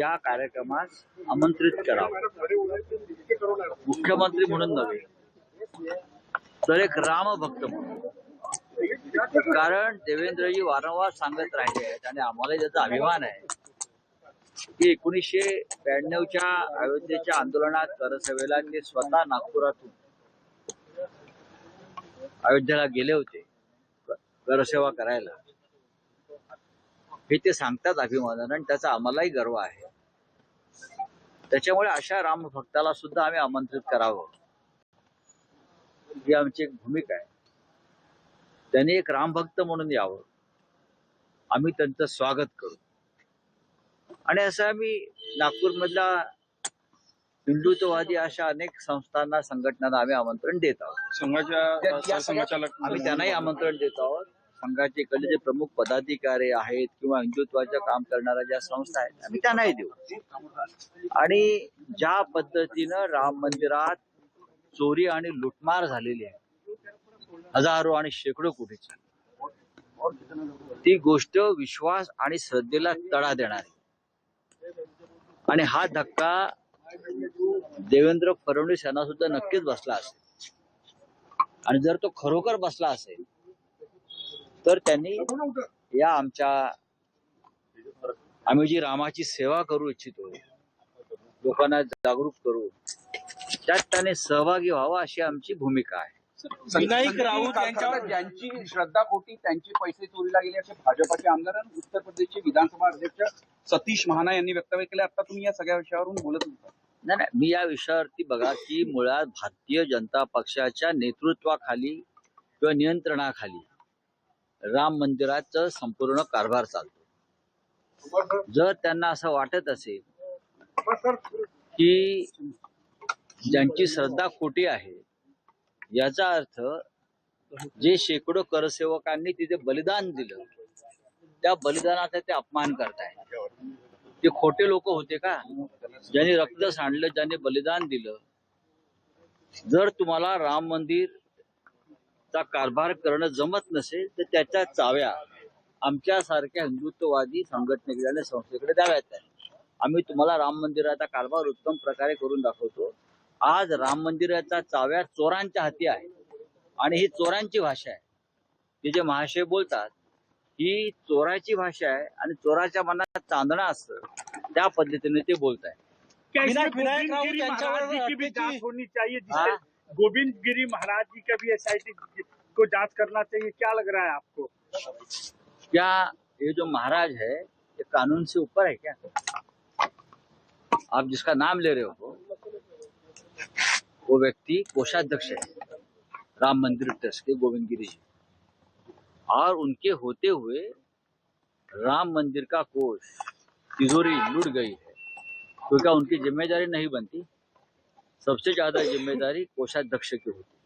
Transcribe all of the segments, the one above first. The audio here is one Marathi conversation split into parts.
या कार्यक्रमास आमंत्रित करावं, मुख्यमंत्री म्हणून नव्हे तर एक रामभक्त म्हणून. कारण देवेंद्रजी वारंवार सांगत राहिले आहेत आणि आम्हाला त्याचा अभिमान आहे की 1992च्या अयोध्येच्या आंदोलनात करसभेला ते स्वतः नागपुरातून अयोध्येला गेले होते करसेवा करायला. हे ते सांगतात अभिमानानं आणि त्याचा आम्हालाही गर्व आहे. त्याच्यामुळे अशा रामभक्ताला सुद्धा आम्ही आमंत्रित करावं ही आमची एक भूमिका आहे. त्यांनी एक रामभक्त म्हणून यावं, आम्ही त्यांचं स्वागत करू. आणि असं आम्ही नागपूरमधल्या हिंदुत्ववादी अशा अनेक संस्थांना संघटनांना आम्ही आमंत्रण देत आहोत. आम्ही त्यांनाही आमंत्रण देत आहोत. संघाचे इकडले जे प्रमुख पदाधिकारी आहेत किंवा हिंदुत्वाचं काम करणाऱ्या ज्या संस्था आहेत आम्ही त्यांनाही देऊ. आणि ज्या पद्धतीनं राम मंदिरात चोरी आणि लुटमार झालेली आहे, हजारो आणि शेकडो कोटीची, ती गोष्ट विश्वास आणि श्रद्धेला तडा देणारी. आणि हा धक्का देवेंद्र फडणवीस यांना सुद्धा नक्कीच बसला असेल. आणि जर तो खरोखर बसला असेल तर त्यांनी या आम्ही जी रामाची सेवा करू इच्छितो, लोकांना जागरूक करू, त्यात त्याने सहभागी व्हावा अशी आमची भूमिका आहे. विनायक राऊत यांच्यावर ज्यांची श्रद्धापोटी त्यांचे पैसे चोरीला गेले असे भाजपचे आमदार आणि उत्तर प्रदेशचे विधानसभा अध्यक्ष सतीश महाना यांनी वक्तव्य केले. आता तुम्ही या सगळ्या विषयावरून बोलत होता. नाही, मी या विषयावरती बघा की मुळात भारतीय जनता पक्षाच्या नेतृत्वाखाली किंवा नियंत्रणाखाली राम मंदिराचं संपूर्ण कारभार चालतो. जर त्यांना असं वाटत असेल की ज्यांची श्रद्धा खोटी आहे, याचा अर्थ जे शेकडो करसेवकांनी तिथे बलिदान दिलं त्या बलिदानाचा ते अपमान करताय. ते खोटे लोक होते का ज्यांनी रक्त सांडलं, ज्यांनी बलिदान दिलं? जर तुम्हाला राम मंदिरचा कारभार करणं जमत नसेल तर त्याच्या चाव्या आमच्यासारख्या हिंदुत्ववादी संघटनेकडे संस्थेकडे द्याव्यात. आम्ही तुम्हाला राम मंदिराचा कारभार उत्तम प्रकारे करून दाखवतो. आज राम मंदिराचा चाव्या चोरांच्या हाती आहे आणि ही चोरांची भाषा आहे. ते जे महाशय बोलतात ही चोराची भाषा आहे आणि चोराच्या मनात चांदणं असतं, त्या पद्धतीने ते बोलत आहे. विनायक गिरी महाराज जी की भी जांच होनी चाहिए, जिससे गोविंद गिरी महाराज जी का भी SIT को जांच करना चाहिए. क्या लग रहा है आपको? क्या ये जो महाराज है ये कानून से ऊपर है क्या? आप जिसका नाम ले रहे हो वो व्यक्ति कोषाध्यक्ष है राम मंदिर ट्रस्ट के, गोविंद गिरी जी, और उनके होते हुए राम मंदिर का कोष तिजोरी लूट गई है, तो क्या उनकी जिम्मेदारी नहीं बनती? सबसे ज्यादा जिम्मेदारी कोषाध्यक्ष की होती.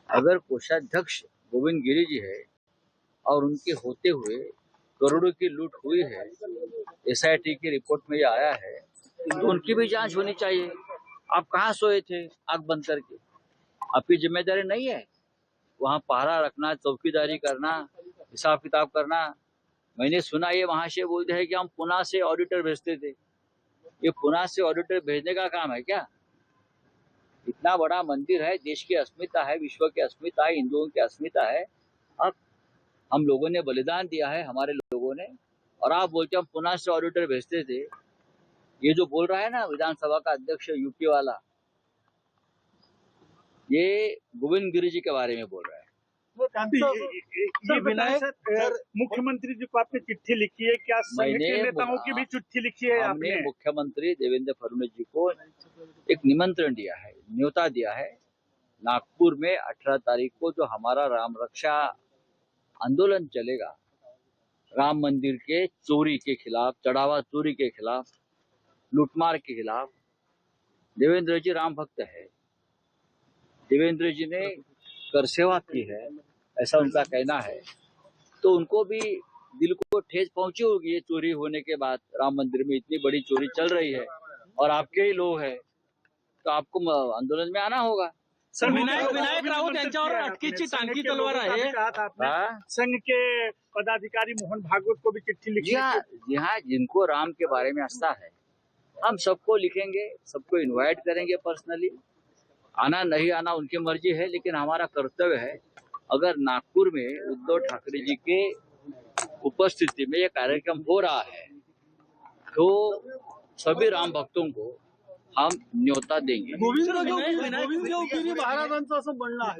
अगर कोषाध्यक्ष गोविंद गिरी जी है और उनके होते हुए करोड़ों की लूट हुई है, SIT की रिपोर्ट में ये आया है, तो उनकी भी जांच होनी चाहिए. आप कहाँ सोए थे आंख बंद करके? आपकी जिम्मेदारी नहीं है वहां पहरा रखना, चौकीदारी करना, हिसाब किताब करना? मैंने सुना ये महाशय बोलते हैं कि हम पुणे से ऑडिटर भेजते थे. ये पुणे से ऑडिटर भेजने का काम है क्या? इतना बड़ा मंदिर है, देश की अस्मिता है, विश्व की अस्मिता है, हिंदुओं की अस्मिता है. अब हम लोगों ने बलिदान दिया है, हमारे लोगों ने, और आप बोलते हम पुणे से ऑडिटर भेजते थे. ये जो बोल रहा है ना विधानसभा का अध्यक्ष यूपी वाला, ये गोविंद गिरी जी के बारे में बोल रहा है. ये विनायक मुख्यमंत्री जी को आपने चिट्ठी लिखी है, क्या संघ के नेताओं की भी चिट्ठी लिखी है आपने? हमने मुख्यमंत्री देवेंद्र फडणवीस जी को एक निमंत्रण दिया है, न्योता दिया है. नागपुर में 18 तारीख को जो हमारा राम रक्षा आंदोलन चलेगा, राम मंदिर के चोरी के खिलाफ, चढ़ावा चोरी के खिलाफ, लूटमार के खिलाफ. देवेंद्र जी राम भक्त है, देवेंद्र जी ने करसेवा की है ऐसा उनका कहना है. तो उनको भी दिल को ठेस पहुंची होगी ये चोरी होने के बाद. राम मंदिर में इतनी बड़ी चोरी चल रही है और आपके ही लोग हैं, तो आपको आंदोलन में आना होगा. सर, विनायक राऊत यांच्यावर अटकेची टांगती तलवार आहे. हाँ? संघ के पदाधिकारी मोहन भागवत को भी चिट्ठी जी लिखी हाँ, जी हाँ, जिनको राम के बारे में आस्था है हम सबको लिखेंगे, सबको इनवाइट करेंगे पर्सनली। आना नहीं आना उनकी मर्जी है, लेकिन हमारा कर्तव्य है अगर नागपुर में उद्धव ठाकरे जी के उपस्थिति में ये कार्यक्रम हो रहा है तो सभी राम भक्तों को हम न्योता देंगे। गोविंदगिरी महाराजांचं असं म्हणणं आहे,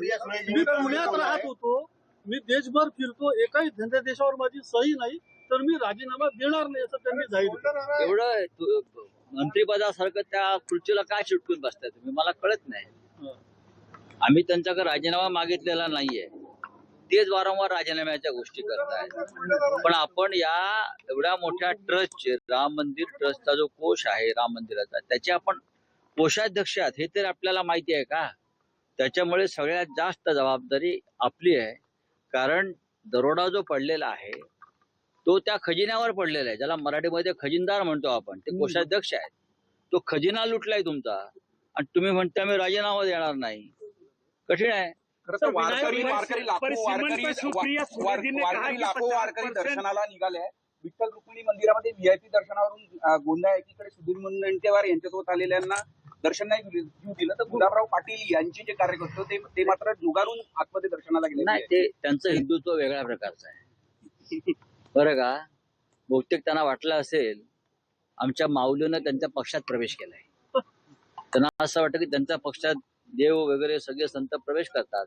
मी पुण्यात राहत होतो, मी देशभर फिरतो, एकाही धंद्यादेशावर माझी सही नाही, तर मी राजीनामा देणार नाही असं त्यांनी जाहीर केलं. एवढं मंत्रिपदासारखं त्या खुर्चीला काय चिटकून बसताय तुम्ही, मला कळत नाही. आम्ही त्यांच्याकडे राजीनामा मागितलेला नाहीये, तेच वारंवार राजीनाम्याच्या गोष्टी करतायत. पण आपण या एवढ्या मोठ्या ट्रस्टचे, राम मंदिर ट्रस्टचा जो कोष आहे राम मंदिराचा, त्याचे आपण कोषाध्यक्ष आहात हे तर आपल्याला माहिती आहे का? त्याच्यामुळे सगळ्यात जास्त जबाबदारी आपली आहे, कारण दरोडा जो पडलेला आहे तो त्या खजिन्यावर पडलेला आहे, ज्याला मराठीमध्ये खजिनदार म्हणतो आपण, ते कोषाध्यक्ष आहेत. तो खजिना लुटलाय तुमचा आणि तुम्ही म्हणता मी राजीनामा देणार नाही. कठीण आहे. खरं तर वारकरी लाखो वारकरी %% दर्शनाला निघाले आहे. विठ्ठल रुक्मिणी मंदिरामध्ये व्हीआयपी दर्शनावरून गोंधळ एकीकडे सुधीर मुनगंटीवार यांच्यासोबत आलेल्यांना दर्शन नाही घेऊ दिलं, तर गुलाबराव पाटील यांचे जे कार्यकर्ते होते ते मात्र जुगारून आतमध्ये दर्शनाला गेले. नाही, ते त्यांचं हिंदुत्व वेगळ्या प्रकारचं आहे बरं का. बहुतेक त्यांना वाटलं असेल आमच्या माऊलीनं त्यांच्या पक्षात प्रवेश केलाय. त्यांना असं वाटतं की त्यांच्या पक्षात देव वगैरे सगळे संत प्रवेश करतात,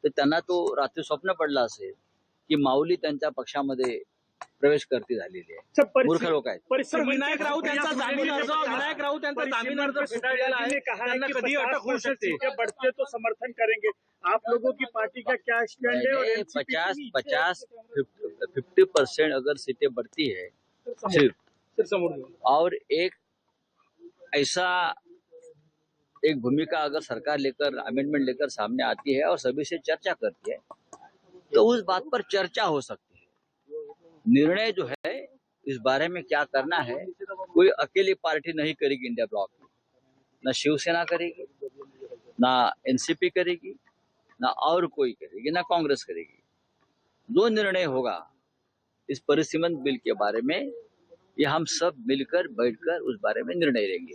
तर त्यांना तो रात्री स्वप्न पडला असेल की माऊली त्यांच्या पक्षामध्ये प्रवेश करती झालेली आहे. मूर्ख लोक आहेत. सर, विनायक राऊत यांचा जामीन अर्ज फेटाळलेला आहे, त्यांना कधी अटक होऊ शकते. बढ़ते तो समर्थन करेंगे. आप लोगों की पार्टी का क्या स्टैंड है? और NCP की 50% अगर सीटें बढ़ती है सिर्फ, और एक भूमिका अगर सरकार लेकर अमेंडमेंट लेकर सामने आती है और सभी से चर्चा करती है तो उस बात पर चर्चा हो सकती है. निर्णय जो है इस बारे में क्या करना है कोई अकेली पार्टी नहीं करेगी इंडिया ब्लॉक में. ना शिवसेना करेगी, ना एनसीपी करेगी, ना और कोई करेगी, ना कांग्रेस करेगी. जो निर्णय होगा इस परिसीमन बिल के बारे में ये हम सब मिलकर बैठकर उस बारे में निर्णय लेंगे.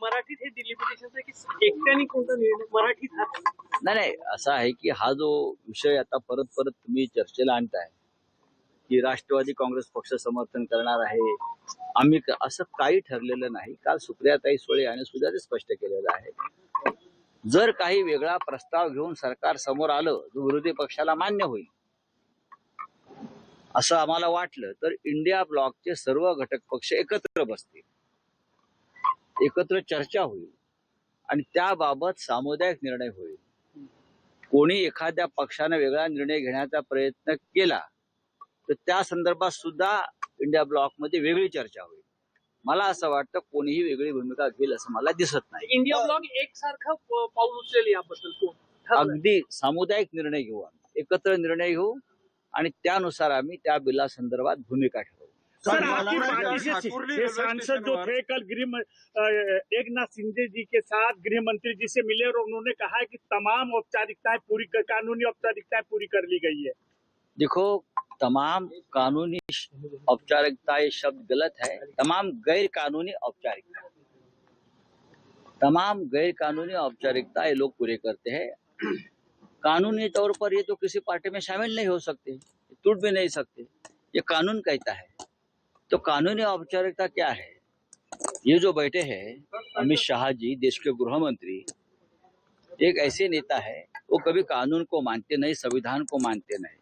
मराठीत हे डिलिमिटेशन की एकट्याने कोणता निर्णय मराठीत नाही, असा आहे की हा जो विषय आता परत तुम्ही चर्चेला आणताय की राष्ट्रवादी काँग्रेस पक्ष समर्थन करणार आहे, आम्ही असं काही ठरलेलं नाही. काल सुप्रियाताई सुळे यांनी सुद्धा ते स्पष्ट केलेलं आहे. जर काही वेगळा प्रस्ताव घेऊन सरकार समोर आलं जो विरोधी पक्षाला मान्य होईल असं आम्हाला वाटलं, तर इंडिया ब्लॉकचे सर्व घटक पक्ष एकत्र बसतील, एकत्र चर्चा होईल आणि त्याबाबत सामुदायिक निर्णय होईल. कोणी एखाद्या पक्षाने वेगळा निर्णय घेण्याचा प्रयत्न केला तर त्या संदर्भात सुद्धा इंडिया ब्लॉकमध्ये वेगळी चर्चा होईल. मला असं वाटतं कोणीही वेगळी भूमिका घेईल असं मला दिसत नाही. इंडिया ब्लॉक एकसारखं पाऊल उचलेल याबद्दल अगदी सामुदायिक निर्णय घेऊ, एकत्र निर्णय घेऊ आणि त्यानुसार आम्ही त्या बिला संदर्भात भूमिका ठरवू. सर, आपकी पार्टी से ये सांसद जो थे कल एकनाथ शिंदे जी के साथ गृह मंत्री जी से मिले और उन्होंने कहा है कि तमाम औपचारिकताएं कानूनी औपचारिकताएं पूरी कर ली गई है. देखो, तमाम कानूनी औपचारिकताएं शब्द गलत है. तमाम गैर कानूनी औपचारिकता ये लोग पूरे करते हैं. कानूनी तौर पर ये तो किसी पार्टी में शामिल नहीं हो सकते, टूट भी नहीं सकते. ये कानून कहता है. तो कानूनी औपचारिकता क्या है? ये जो बैठे हैं अमित शाह जी, देश के गृह मंत्री, एक ऐसे नेता है वो कभी कानून को मानते नहीं, संविधान को मानते नहीं.